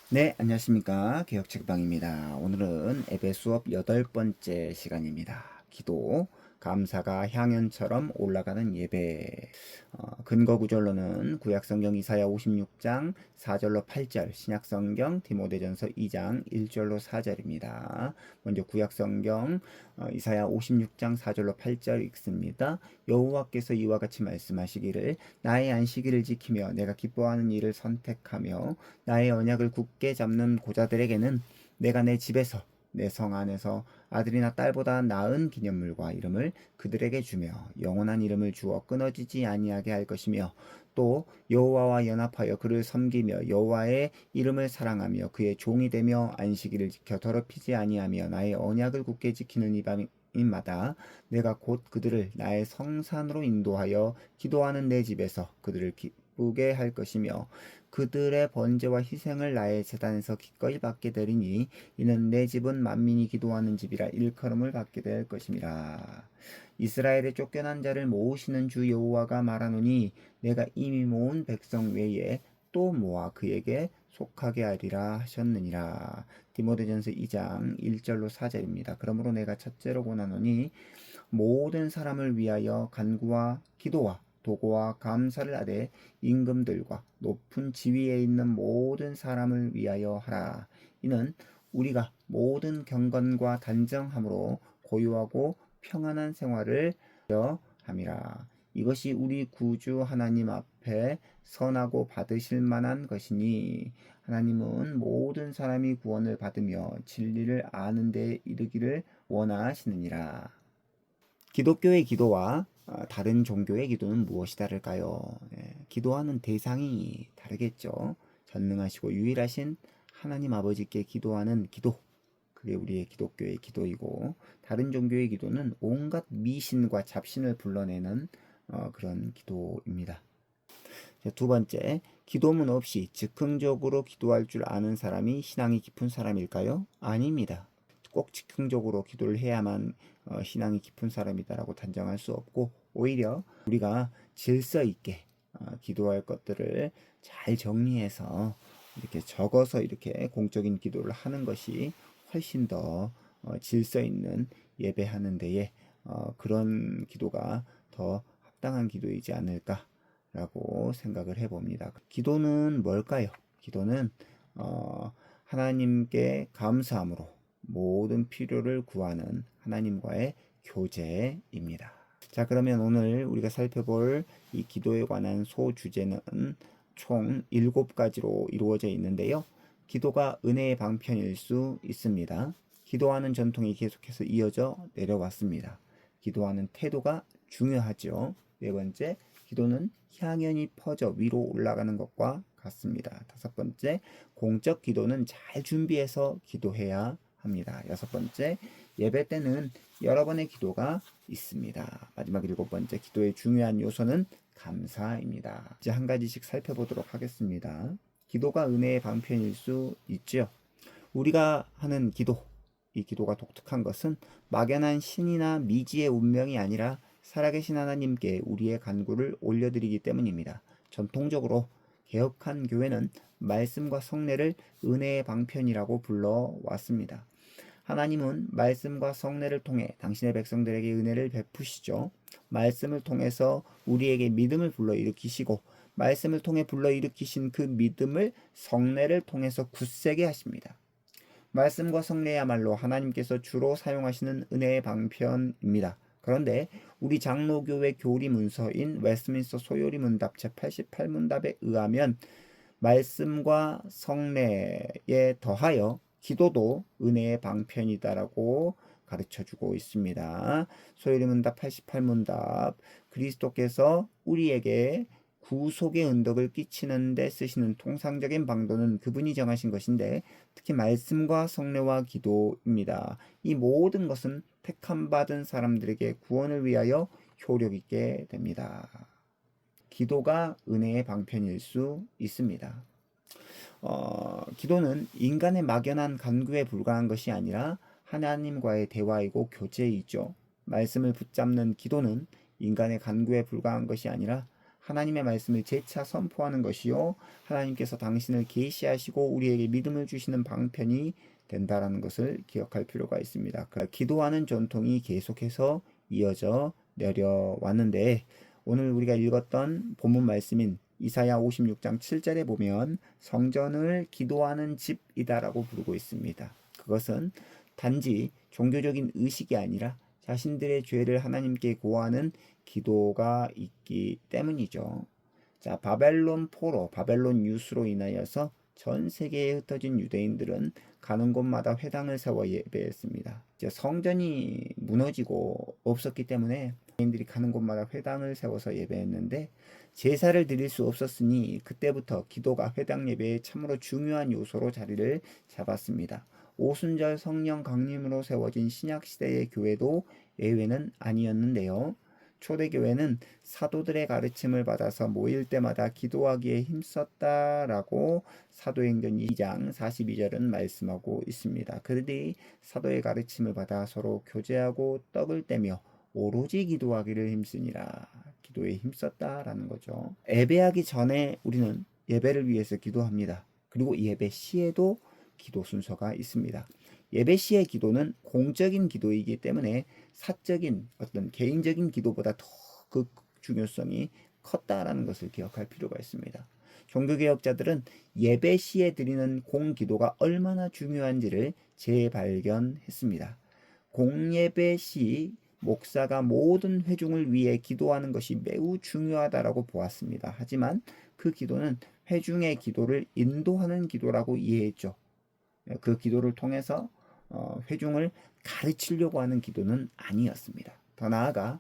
네, 안녕하십니까. 개혁책방입니다. 오늘은 예배 수업 8번째 시간입니다. 기도, 감사가 향연처럼 올라가는 예배. 근거 구절로는 구약성경 이사야 56장 4절로 8절, 신약성경 디모데전서 2장 1절로 4절입니다. 먼저 구약성경 이사야 56장 4절로 8절 읽습니다. 여호와께서 이와 같이 말씀하시기를 나의 안식일을 지키며 내가 기뻐하는 일을 선택하며 나의 언약을 굳게 잡는 고자들에게는 내가 내 집에서 내 성 안에서 아들이나 딸보다 나은 기념물과 이름을 그들에게 주며 영원한 이름을 주어 끊어지지 아니하게 할 것이며 또 여호와와 연합하여 그를 섬기며 여호와의 이름을 사랑하며 그의 종이 되며 안식일을 지켜 더럽히지 아니하며 나의 언약을 굳게 지키는 이밤마다 내가 곧 그들을 나의 성산으로 인도하여 기도하는 내 집에서 그들을 기쁘게 할 것이며 그들의 번제와 희생을 나의 제단에서 기꺼이 받게 되리니 이는 내 집은 만민이 기도하는 집이라 일컬음을 받게 될 것임이라. 이스라엘의 쫓겨난 자를 모으시는 주 여호와가 말하노니 내가 이미 모은 백성 외에 또 모아 그에게 속하게 하리라 하셨느니라. 디모데전서 2장 1절로 4절입니다. 그러므로 내가 첫째로 권하노니 모든 사람을 위하여 간구와 기도와 도고와 감사를 하되 임금들과 높은 지위에 있는 모든 사람을 위하여 하라. 이는 우리가 모든 경건과 단정함으로 고요하고 평안한 생활을 하려 함이라. 이것이 우리 구주 하나님 앞에 선하고 받으실 만한 것이니 하나님은 모든 사람이 구원을 받으며 진리를 아는 데 이르기를 원하시느니라. 기독교의 기도와 다른 종교의 기도는 무엇이 다를까요? 기도하는 대상이 다르겠죠. 전능하시고 유일하신 하나님 아버지께 기도하는 기도, 그게 우리의 기독교의 기도이고, 다른 종교의 기도는 온갖 미신과 잡신을 불러내는 그런 기도입니다. 두 번째, 기도문 없이 즉흥적으로 기도할 줄 아는 사람이 신앙이 깊은 사람일까요? 아닙니다. 꼭 즉흥적으로 기도를 해야만 신앙이 깊은 사람이다라고 단정할 수 없고, 오히려 우리가 질서 있게 기도할 것들을 잘 정리해서 이렇게 적어서 이렇게 공적인 기도를 하는 것이 훨씬 더 질서 있는 예배하는 데에 그런 기도가 더 합당한 기도이지 않을까라고 생각을 해봅니다. 기도는 뭘까요? 기도는 하나님께 감사함으로 모든 필요를 구하는 하나님과의 교제입니다. 자, 그러면 오늘 우리가 살펴볼 이 기도에 관한 소주제는 총 7가지로 이루어져 있는데요. 기도가 은혜의 방편일 수 있습니다. 기도하는 전통이 계속해서 이어져 내려왔습니다. 기도하는 태도가 중요하죠. 네 번째, 기도는 향연이 퍼져 위로 올라가는 것과 같습니다. 다섯 번째, 공적 기도는 잘 준비해서 기도해야 합니다. 여섯 번째, 예배 때는 여러 번의 기도가 있습니다. 마지막 일곱 번째, 기도의 중요한 요소는 감사입니다. 이제 한 가지씩 살펴보도록 하겠습니다. 기도가 은혜의 방편일 수 있죠. 우리가 하는 기도, 이 기도가 독특한 것은 막연한 신이나 미지의 운명이 아니라 살아계신 하나님께 우리의 간구를 올려드리기 때문입니다. 전통적으로 개혁한 교회는 말씀과 성례를 은혜의 방편이라고 불러왔습니다. 하나님은 말씀과 성례를 통해 당신의 백성들에게 은혜를 베푸시죠. 말씀을 통해서 우리에게 믿음을 불러일으키시고 말씀을 통해 불러일으키신 그 믿음을 성례를 통해서 굳세게 하십니다. 말씀과 성례야말로 하나님께서 주로 사용하시는 은혜의 방편입니다. 그런데 우리 장로교회 교리 문서인 웨스트민스터 소요리 문답 제88문답에 의하면 말씀과 성례에 더하여 기도도 은혜의 방편이다라고 가르쳐주고 있습니다. 소요리 문답 88문답, 그리스도께서 우리에게 구속의 은덕을 끼치는 데 쓰시는 통상적인 방도는 그분이 정하신 것인데 특히 말씀과 성례와 기도입니다. 이 모든 것은 택함 받은 사람들에게 구원을 위하여 효력 있게 됩니다. 기도가 은혜의 방편일 수 있습니다. 기도는 인간의 막연한 간구에 불과한 것이 아니라 하나님과의 대화이고 교제이죠. 말씀을 붙잡는 기도는 인간의 간구에 불과한 것이 아니라 하나님의 말씀을 재차 선포하는 것이요 하나님께서 당신을 계시하시고 우리에게 믿음을 주시는 방편이 된다라는 것을 기억할 필요가 있습니다. 기도하는 전통이 계속해서 이어져 내려왔는데 오늘 우리가 읽었던 본문 말씀인 이사야 56장 7절에 보면 성전을 기도하는 집이다라고 부르고 있습니다. 그것은 단지 종교적인 의식이 아니라 자신들의 죄를 하나님께 고하는 기도가 있기 때문이죠. 자, 바벨론 포로, 바벨론 유수로 인하여서 전 세계에 흩어진 유대인들은 가는 곳마다 회당을 세워 예배했습니다. 이제 성전이 무너지고 없었기 때문에 유대인들이 가는 곳마다 회당을 세워서 예배했는데 제사를 드릴 수 없었으니 그때부터 기도가 회당 예배의 참으로 중요한 요소로 자리를 잡았습니다. 오순절 성령 강림으로 세워진 신약시대의 교회도 예외는 아니었는데요. 초대교회는 사도들의 가르침을 받아서 모일 때마다 기도하기에 힘썼다라고 사도행전 2장 42절은 말씀하고 있습니다. 그들이 사도의 가르침을 받아 서로 교제하고 떡을 떼며 오로지 기도하기를 힘쓰니라. 기도에 힘썼다라는 거죠. 예배하기 전에 우리는 예배를 위해서 기도합니다. 그리고 예배 시에도 기도 순서가 있습니다. 예배 시의 기도는 공적인 기도이기 때문에 사적인 어떤 개인적인 기도보다 더 그 중요성이 컸다라는 것을 기억할 필요가 있습니다. 종교개혁자들은 예배 시에 드리는 공기도가 얼마나 중요한지를 재발견했습니다. 공예배 시 목사가 모든 회중을 위해 기도하는 것이 매우 중요하다라고 보았습니다. 하지만 그 기도는 회중의 기도를 인도하는 기도라고 이해했죠. 그 기도를 통해서 회중을 가르치려고 하는 기도는 아니었습니다. 더 나아가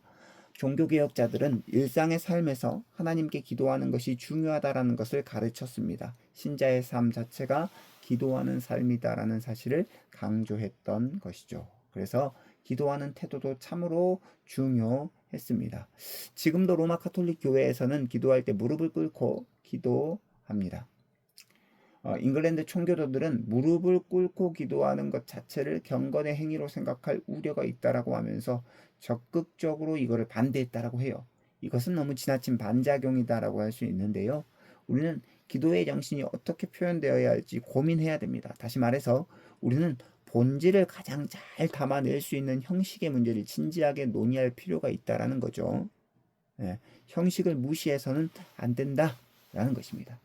종교개혁자들은 일상의 삶에서 하나님께 기도하는 것이 중요하다라는 것을 가르쳤습니다. 신자의 삶 자체가 기도하는 삶이다라는 사실을 강조했던 것이죠. 그래서 기도하는 태도도 참으로 중요했습니다. 지금도 로마 카톨릭 교회에서는 기도할 때 무릎을 꿇고 기도합니다. 잉글랜드 총교도들은 무릎을 꿇고 기도하는 것 자체를 경건의 행위로 생각할 우려가 있다라고 하면서 적극적으로 이거를 반대했다라고 해요. 이것은 너무 지나친 반작용이다라고 할 수 있는데요. 우리는 기도의 정신이 어떻게 표현되어야 할지 고민해야 됩니다. 다시 말해서 우리는 본질을 가장 잘 담아낼 수 있는 형식의 문제를 진지하게 논의할 필요가 있다라는 거죠. 형식을 무시해서는 안 된다라는 것입니다.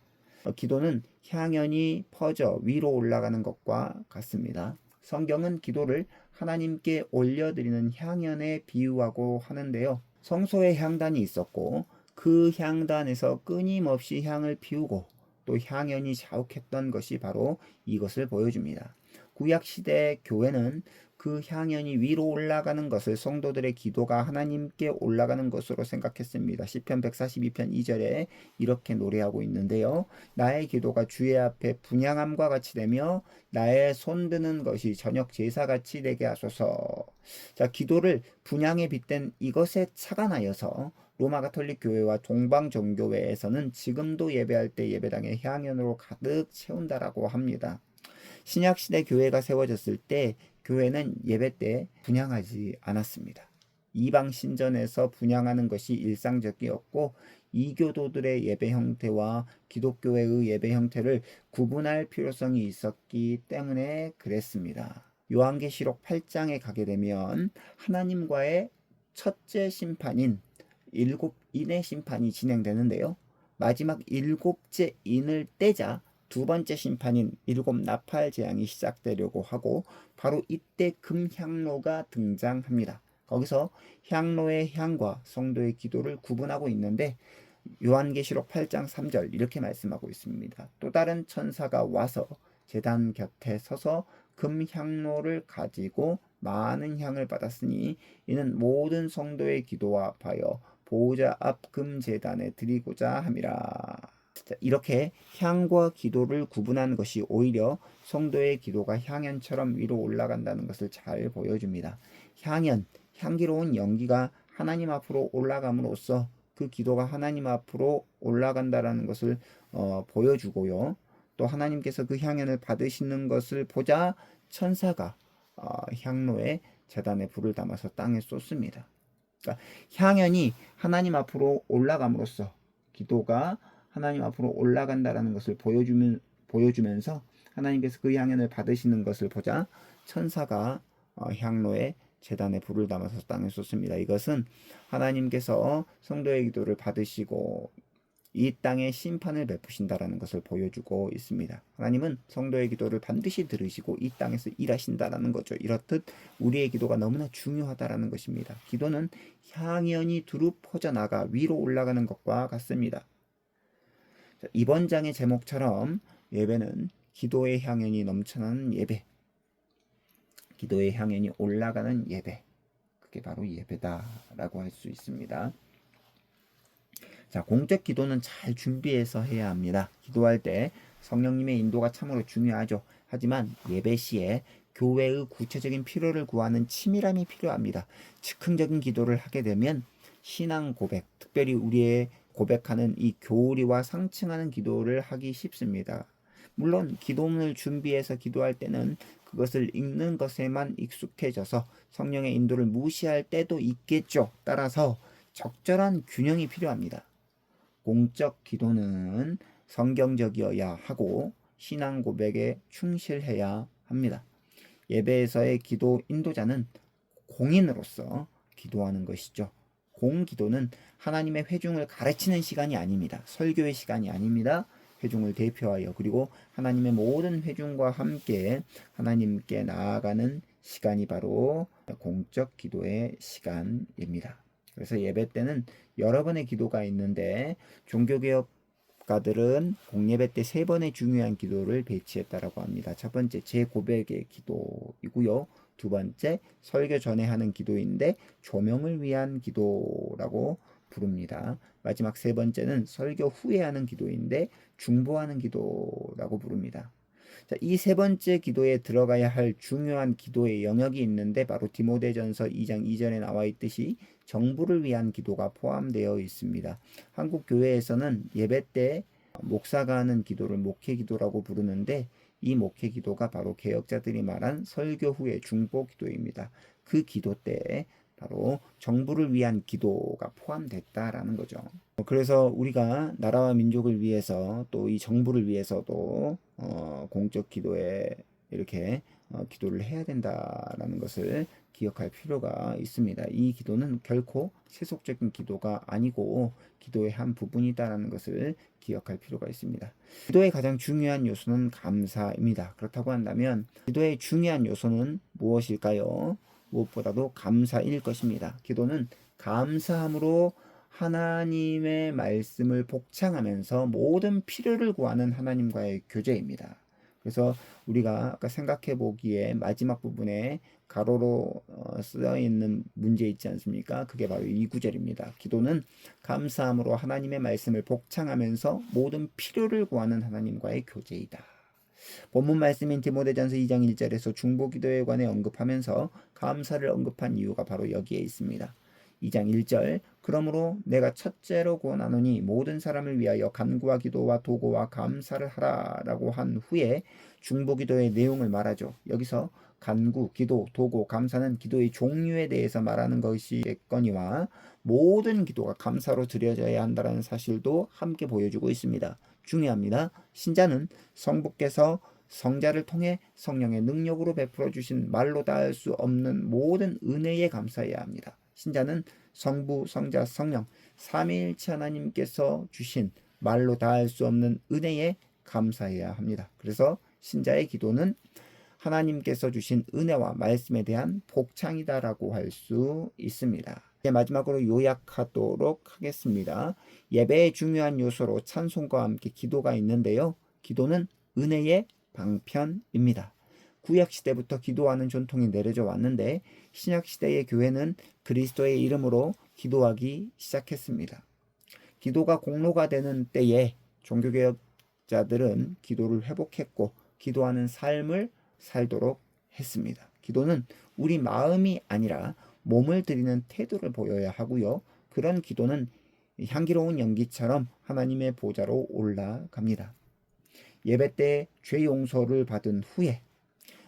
기도는 향연이 퍼져 위로 올라가는 것과 같습니다. 성경은 기도를 하나님께 올려드리는 향연에 비유하고 하는데요. 성소에 향단이 있었고 그 향단에서 끊임없이 향을 피우고 또 향연이 자욱했던 것이 바로 이것을 보여줍니다. 구약시대 교회는 그 향연이 위로 올라가는 것을 성도들의 기도가 하나님께 올라가는 것으로 생각했습니다. 시편 142편 2절에 이렇게 노래하고 있는데요. 나의 기도가 주의 앞에 분향함과 같이 되며 나의 손드는 것이 저녁 제사같이 되게 하소서. 자, 기도를 분향에 빗댄 이것에 착안하여서 로마 가톨릭 교회와 동방 종교회에서는 지금도 예배할 때 예배당에 향연으로 가득 채운다라고 합니다. 신약시대 교회가 세워졌을 때 교회는 예배 때 분향하지 않았습니다. 이방 신전에서 분향하는 것이 일상적이었고 이교도들의 예배 형태와 기독교회의 예배 형태를 구분할 필요성이 있었기 때문에 그랬습니다. 요한계시록 8장에 가게 되면 하나님과의 첫째 심판인 7인의 심판이 진행되는데요. 마지막 7째 인을 떼자 두 번째 심판인 7 나팔 재앙이 시작되려고 하고 바로 이때 금향로가 등장합니다. 거기서 향로의 향과 성도의 기도를 구분하고 있는데 요한계시록 8장 3절 이렇게 말씀하고 있습니다. 또 다른 천사가 와서 제단 곁에 서서 금향로를 가지고 많은 향을 받았으니 이는 모든 성도의 기도와 합하여 보호자 앞 금제단에 드리고자 함이라. 이렇게 향과 기도를 구분하는 것이 오히려 성도의 기도가 향연처럼 위로 올라간다는 것을 잘 보여줍니다. 향연, 향기로운 연기가 하나님 앞으로 올라감으로써 그 기도가 하나님 앞으로 올라간다라는 것을 보여주고요. 또 하나님께서 그 향연을 받으시는 것을 보자 천사가 향로에 제단에 불을 담아서 땅에 쏟습니다. 그러니까 향연이 하나님 앞으로 올라감으로써 기도가 하나님 앞으로 올라간다라는 것을 보여주면서 하나님께서 그 향연을 받으시는 것을 보자 천사가 향로에 제단에 불을 담아서 땅에 쏟습니다. 이것은 하나님께서 성도의 기도를 받으시고 이 땅에 심판을 베푸신다라는 것을 보여주고 있습니다. 하나님은 성도의 기도를 반드시 들으시고 이 땅에서 일하신다라는 거죠. 이렇듯 우리의 기도가 너무나 중요하다라는 것입니다. 기도는 향연이 두루 퍼져나가 위로 올라가는 것과 같습니다. 자, 이번 장의 제목처럼 예배는 기도의 향연이 넘쳐나는 예배, 기도의 향연이 올라가는 예배, 그게 바로 예배다라고 할 수 있습니다. 자, 공적 기도는 잘 준비해서 해야 합니다. 기도할 때 성령님의 인도가 참으로 중요하죠. 하지만 예배 시에 교회의 구체적인 필요를 구하는 치밀함이 필요합니다. 즉흥적인 기도를 하게 되면 신앙 고백, 특별히 우리의 고백하는 이 교리와 상충하는 기도를 하기 쉽습니다. 물론 기도문을 준비해서 기도할 때는 그것을 읽는 것에만 익숙해져서 성령의 인도를 무시할 때도 있겠죠. 따라서 적절한 균형이 필요합니다. 공적 기도는 성경적이어야 하고 신앙 고백에 충실해야 합니다. 예배에서의 기도 인도자는 공인으로서 기도하는 것이죠. 공기도는 하나님의 회중을 가르치는 시간이 아닙니다. 설교의 시간이 아닙니다. 회중을 대표하여 그리고 하나님의 모든 회중과 함께 하나님께 나아가는 시간이 바로 공적 기도의 시간입니다. 그래서 예배 때는 여러 번의 기도가 있는데 종교개혁가들은 공예배 때 3번의 중요한 기도를 배치했다라고 합니다. 첫 번째 재고백의 기도이고요. 두 번째 설교 전에 하는 기도인데 조명을 위한 기도라고 부릅니다. 마지막 세 번째는 설교 후에 하는 기도인데 중보하는 기도라고 부릅니다. 자, 이 세 번째 기도에 들어가야 할 중요한 기도의 영역이 있는데 바로 디모데전서 2장 2절에 나와 있듯이 정부를 위한 기도가 포함되어 있습니다. 한국 교회에서는 예배 때 목사가 하는 기도를 목회 기도라고 부르는데 이 목회 기도가 바로 개혁자들이 말한 설교 후의 중보 기도입니다. 그 기도 때 바로 정부를 위한 기도가 포함됐다라는 거죠. 그래서 우리가 나라와 민족을 위해서 또 이 정부를 위해서도 공적 기도에 이렇게 기도를 해야 된다라는 것을 기억할 필요가 있습니다. 이 기도는 결코 세속적인 기도가 아니고 기도의 한 부분이다라는 것을 기억할 필요가 있습니다. 기도의 가장 중요한 요소는 감사입니다. 그렇다고 한다면 기도의 중요한 요소는 무엇일까요? 무엇보다도 감사일 것입니다. 기도는 감사함으로 하나님의 말씀을 복창하면서 모든 필요를 구하는 하나님과의 교제입니다. 그래서 우리가 아까 생각해 보기에 마지막 부분에 가로로 쓰여 있는 문제 있지 않습니까? 그게 바로 이 구절입니다. 기도는 감사함으로 하나님의 말씀을 복창하면서 모든 필요를 구하는 하나님과의 교제이다. 본문 말씀인 디모데전서 2장 1절에서 중보기도에 관해 언급하면서 감사를 언급한 이유가 바로 여기에 있습니다. 2장 1절 그러므로 내가 첫째로 구원하노니 모든 사람을 위하여 간구와 기도와 도고와 감사를 하라라고 한 후에 중보기도의 내용을 말하죠. 여기서 간구, 기도, 도고, 감사는 기도의 종류에 대해서 말하는 것이겠거니와 모든 기도가 감사로 드려져야 한다는 사실도 함께 보여주고 있습니다. 중요합니다. 신자는 성부께서 성자를 통해 성령의 능력으로 베풀어 주신 말로 닿을 수 없는 모든 은혜에 감사해야 합니다. 신자는 성부, 성자, 성령 삼위일체 하나님께서 주신 말로 닿을 수 없는 은혜에 감사해야 합니다. 그래서 신자의 기도는 하나님께서 주신 은혜와 말씀에 대한 복창이다라고 할 수 있습니다. 이제 마지막으로 요약하도록 하겠습니다. 예배의 중요한 요소로 찬송과 함께 기도가 있는데요. 기도는 은혜의 방편입니다. 구약시대부터 기도하는 전통이 내려져 왔는데 신약시대의 교회는 그리스도의 이름으로 기도하기 시작했습니다. 기도가 공로가 되는 때에 종교개혁자들은 기도를 회복했고 기도하는 삶을 살도록 했습니다. 기도는 우리 마음이 아니라 몸을 드리는 태도를 보여야 하고요. 그런 기도는 향기로운 연기처럼 하나님의 보좌로 올라갑니다. 예배 때 죄 용서를 받은 후에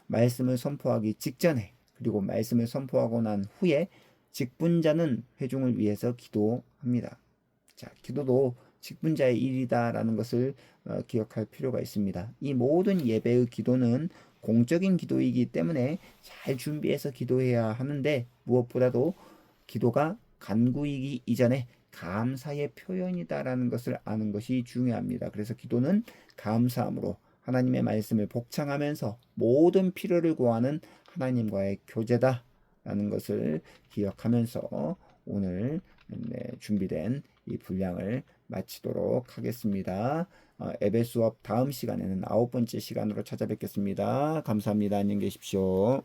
말씀을 선포하기 직전에 그리고 말씀을 선포하고 난 후에 직분자는 회중을 위해서 기도합니다. 자, 기도도 직분자의 일이다라는 것을 기억할 필요가 있습니다. 이 모든 예배의 기도는 공적인 기도이기 때문에 잘 준비해서 기도해야 하는데, 무엇보다도 기도가 간구이기 이전에 감사의 표현이다라는 것을 아는 것이 중요합니다. 그래서 기도는 감사함으로 하나님의 말씀을 복창하면서 모든 필요를 구하는 하나님과의 교제다라는 것을 기억하면서 오늘 준비된 이 분량을 마치도록 하겠습니다. 예배 수업 다음 시간에는 9번째 시간으로 찾아뵙겠습니다. 감사합니다. 안녕히 계십시오.